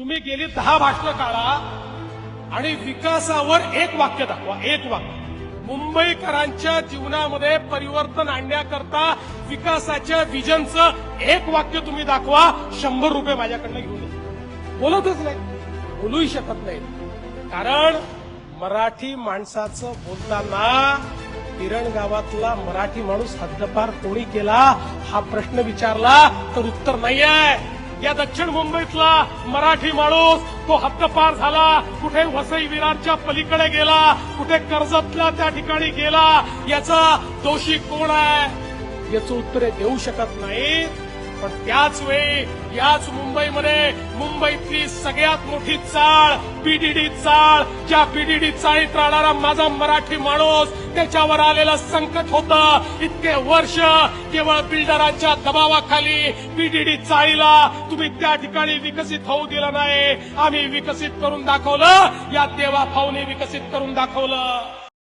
तुम्ही गेली 10 भाषणं काढा आणि विकासावर एक वाक्य दाखवा, एक वाक्य. मुंबईकरांच्या जीवनामध्ये परिवर्तन आणण्याकरता विकासाच्या विजनचं एक वाक्य तुम्ही दाखवा, 100 रुपये माझ्याकडनं घेऊन या. बोलतच नाही, बोलूही शकत नाही. कारण मराठी माणसाचं बोलताना किरण गावातला मराठी माणूस हद्दपार कोणी केला हा प्रश्न विचारला तर उत्तर नाही आहे. या दक्षिण मुंबईतला मराठी माणूस तो हद्दपार झाला, कुठे वसई विरारच्या पलीकडे गेला, कुठे कर्जतला त्या ठिकाणी गेला, याचा दोषी कोण आहे याचं उत्तर देऊ शकत नाही. पण त्याच वेळी याच मुंबईमध्ये मुंबईतली सगळ्यात मोठी चाळ बीडीडी चाळ, ज्या बीडीडी चाळीत राहणारा माझा मराठी माणूस, त्याच्यावर आलेलं संकट होतं इतके वर्ष. केवळ बिल्डरांच्या दबावाखाली बीडीडी चाळीला तुम्ही त्या ठिकाणी विकसित होऊ दिलं नाही. आम्ही विकसित करून दाखवलं, या देवा भाऊने विकसित करून दाखवलं.